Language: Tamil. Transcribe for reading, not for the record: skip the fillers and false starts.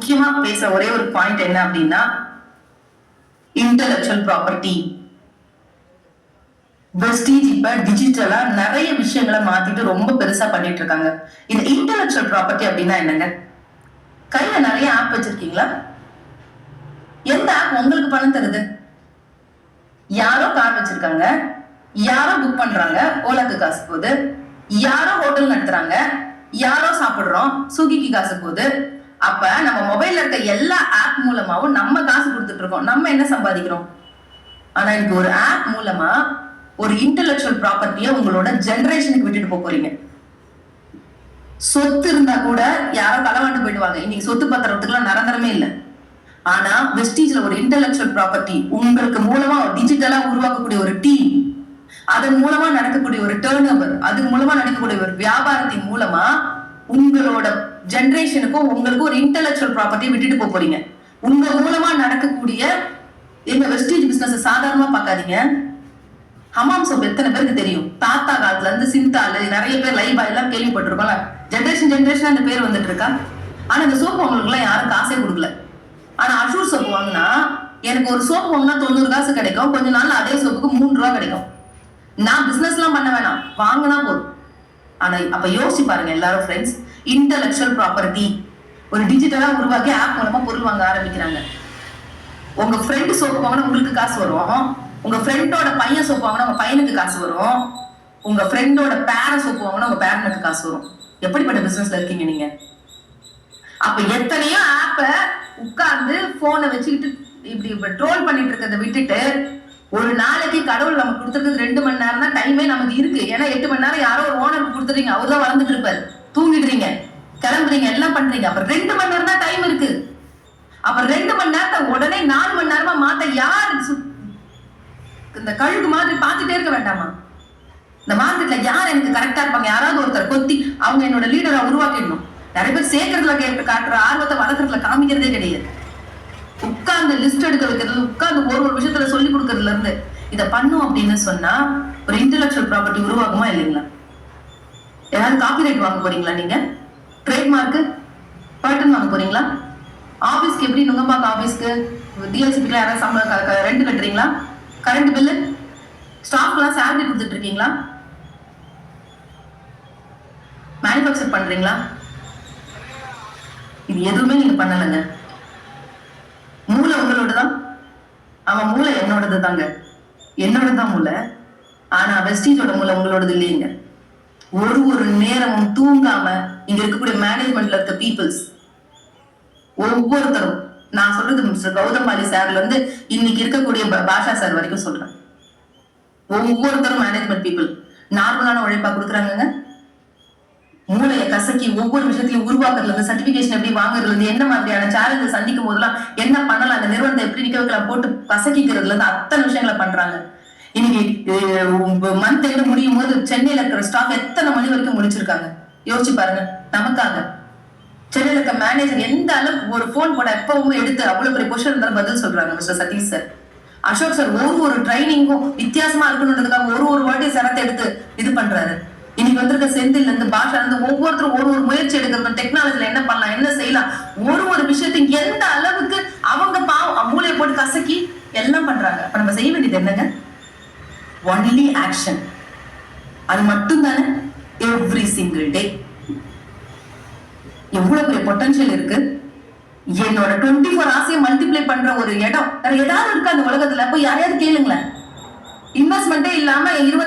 முக்கியமா பேசுற ஒரே ஒரு பாயிண்ட் என்ன அப்படின்னா இன்டெலக்சுவல் ப்ராப்பர்ட்டி. வெஸ்டீஜ் இப்ப டிஜிட்டலா நிறைய விஷயங்களை மாத்திட்டு ரொம்ப பெருசா பண்ணிட்டு இருக்காங்க. இந்த இன்டெலக்சுவல் ப்ராப்பர்ட்டி அப்படின்னா என்னங்க? கையில நிறைய ஆப் வச்சிருக்கீங்களா? எந்த ஆப் உங்களுக்கு பணம் தருது? யாரோ கார் வச்சிருக்காங்க, யாரோ புக் பண்றாங்க, ஓலாக்கு காசு போகுது, யாரோ ஹோட்டல் நடத்துறாங்க, யாரோ சாப்பிடுறோம், ஸ்விக்கிக்கு காசு போகுது. அப்ப நம்ம மொபைல்ல இருக்க எல்லா ஆப் மூலமாவும் நம்ம காசு கொடுத்துட்டு இருக்கோம். நம்ம என்ன சம்பாதிக்கிறோம்? ஆனா எனக்கு ஒரு ஆப் மூலமா ஒரு இன்டெலக்சுவல் ப்ராப்பர்ட்டியை உங்களோட ஜெனரேஷனுக்கு விட்டுட்டு போறீங்க. சொத்து இருந்தா கூட யாரோ களவாண்டு போயிடுவாங்க. இன்னைக்கு சொத்து பத்திரத்துக்குலாம் நிரந்தரமே இல்லை. ஆனா வெஸ்டீஜ்ல ஒரு இன்டெலக்சுவல் ப்ராப்பர்ட்டி உங்களுக்கு மூலமா டிஜிட்டலா உருவாக்கக்கூடிய ஒரு டீம், அதன் மூலமா நடக்கக்கூடிய ஒரு டர்ன் ஓவர், அது மூலமா நடக்கக்கூடிய ஒரு வியாபாரத்தின் மூலமா உங்களோட ஜெனரேஷனுக்கும் உங்களுக்கும் ஒரு இன்டெலக்சுவல் ப்ராப்பர்ட்டியை விட்டுட்டு போறீங்க. உங்க மூலமா நடக்கக்கூடிய எங்க வெஸ்டீஜ் பிசினஸ் சாதாரணமா பார்க்காதீங்க. ஹமாம் சோப் எத்தனை பேருக்கு தெரியும்? தாத்தா காலத்துல இருந்து சிந்தாலு நிறைய பேர் லைவ் எல்லாம் கேள்விப்பட்டிருக்கோம்ல. ஜெனரேஷன் அந்த பேர் வந்துட்டு இருக்கா. ஆனா இந்த சோப்பு உங்களுக்கு எல்லாம் யாரும் காசே கொடுக்கல. ஆனா அஷூர் சோப்பு வாங்கினா எனக்கு ஒரு சோப்பு வாங்கினா 90 காசு கிடைக்கும். கொஞ்ச நாள் அதே சோப்புக்கு 3 ரூபா கிடைக்கும். நான் பிசினஸ் எல்லாம் பண்ண வேணாம், வாங்கினா போதும். ஆனா அப்ப யோசிச்சு பாருங்க எல்லாரும் ஃப்ரெண்ட்ஸ், இன்டெலக்சுவல் ப்ராப்பர்ட்டி ஒரு டிஜிட்டலா உருவாக்கி ஆப் மூலமா பொருள் வாங்க ஆரம்பிக்கிறாங்க. உங்க ஃப்ரெண்ட் சோப்பு வாங்கினா உங்களுக்கு காசு வரும். உங்க ஃப்ரெண்டோட பையன் சோப்பு வாங்கினா உங்க பையனுக்கு காசு வரும். உங்க ஃப்ரெண்டோட பேர சோப்பு வாங்கினா உங்க பேரனுக்கு காசு வரும். எப்படிப்பட்ட பிசினஸ்ல இருக்கீங்க நீங்க? அப்ப எத்தனையோ ஆப்ப உட்கார்ந்து போனை வச்சுக்கிட்டு இப்படி ட்ரோல் பண்ணிட்டு இருக்கிறத விட்டுட்டு, ஒரு நாளைக்கு கடவுள் நமக்கு கொடுத்துருக்கு 2 மணி நேரம் தான் டைமே நமக்கு இருக்கு. ஏன்னா 8 மணி நேரம் யாரோ ஒரு ஓனருக்கு கொடுத்துறீங்க, அவர் தான் வளர்ந்துட்டு இருப்பாரு. தூங்கிடுறீங்க, கிளம்புறீங்க, எல்லாம் பண்றீங்க. அப்ப 2 மணி நேரம் தான் டைம் இருக்கு. அப்ப 2 மணி நேரத்தை உடனே 4 மணி நேரமா மாத்த யாரு இந்த கழுகு மாதிரி பார்த்துட்டே இருக்க வேண்டாமா? இந்த மார்க்கெட்ல யார் எனக்கு கரெக்டா இருப்பாங்க, யாராவது ஒருத்தர் கொத்தி அவங்க என்னோட லீடரா உருவாக்கிடணும். நிறைய பேர் சேர்க்கறதுல காட்டுற ஆர்வத்தை வளர்க்கறதுல காமிக்கிறதே கிடையாது. உட்கார்ந்து லிஸ்ட் எடுக்க வைக்கிறது, உட்கார்ந்து ஒரு விஷயத்துல சொல்லி கொடுக்கறதுல இருந்து இதை பண்ணும் அப்படின்னு சொன்னா ஒரு இன்டெலக்சுவல் ப்ராப்பர்ட்டி உருவாகுமா இல்லைங்களா? ஏதாவது காப்பிரைட் வாங்க போறீங்களா? நீங்க ட்ரேட்மார்க்கு பேட்டன் வாங்க போறீங்களா? ஆபீஸ்க்கு எப்படி நுங்கம்பாக்க ஆபீஸ்க்கு டிஎல்சிபிக்கு யாராவது சம்பளம் ரெண்ட் கட்டுறீங்களா? கரண்ட் பில்லு, ஸ்டாஃப் எல்லாம் சேலரி கொடுத்துட்டு இருக்கீங்களா? மேனுபேக்சர் பண்றீங்களா? இது எதுவுமே நீங்க பண்ணலங்க. மூளை உங்களோடதான், அவன் மூளை என்னோடது தாங்க. என்னோடதான் மூளை. ஆனா வெஸ்டீஜோட மூளை உங்களோடது இல்லைங்க. ஒரு நேரமும் தூங்காம இங்க இருக்கக்கூடிய மேனேஜ்மெண்ட்ல இருக்க பீப்புள்ஸ் ஒவ்வொருத்தரும், நான் சொல்றது மிஸ்டர் கௌதம் பாலி சார்ல இருந்து இன்னைக்கு இருக்கக்கூடிய பாஷா சார் வரைக்கும் சொல்றேன், ஒவ்வொருத்தரும் மேனேஜ்மெண்ட் பீப்புள் நார்மலான உழைப்பா கொடுக்குறாங்க. மூளையை கசக்கி ஒவ்வொரு விஷயத்தையும் உருவாக்குறதுல இருந்து, சர்டிபிகேஷன் எப்படி வாங்குறதுல இருந்து, என்ன மாதிரியான சேலஞ்சை சந்திக்கும் போதெல்லாம் என்ன பண்ணலாம், அந்த நிறுவனத்தை எப்படி நிக்க வைக்கலாம் போட்டு கசக்கிக்கிறதுல இருந்து அத்தனை விஷயங்களை பண்றாங்க. இன்னைக்கு மந்த் எண்ட் முடியும் போது சென்னையில இருக்கிற ஸ்டாஃப் எத்தனை மணி வரைக்கும் முடிச்சிருக்காங்க யோசிச்சு பாருங்க. நமக்காக சென்னையில இருக்க மேனேஜர் எந்த அளவுக்கு ஒரு போன் போட எப்பவுமே எடுத்து அவ்வளவு பெரிய கொஸ்டின் இருந்தாலும் பதில் சொல்றாங்க. Mister Satish sir, Ashok sir ஒரு ட்ரைனிங்கும் வித்தியாசமா இருக்கணுன்றதுக்காக ஒரு வாட்டி சரத்தை எடுத்து இது பண்றாரு. இன்னைக்கு வந்திருக்க செந்தில் இருந்து பாஷா இருந்து ஒவ்வொருத்தரும் ஒரு முயற்சி எடுக்கிறது, டெக்னாலஜில என்ன பண்ணலாம், என்ன செய்யலாம், ஒரு விஷயத்தையும் எந்த அளவுக்கு அவங்க மூளையை போட்டு கசக்கி எல்லாம் பண்றாங்க. அப்ப நம்ம செய்ய வேண்டியது என்னங்க? Only action. அது மட்டும் தானே எவ்ரி சிங்கிள் டே. எவ்வளவு பெரிய பொட்டன்ஷியல் இருக்கு. என்னோட 24 hours மல்டிப்ளை பண்ற ஒரு இடம் வேற ஏதாவது இருக்கு அந்த உலகத்துல? போய் யாரையாவது கேளுங்களேன். இன்வெஸ்ட்மெண்டே இல்லாம 20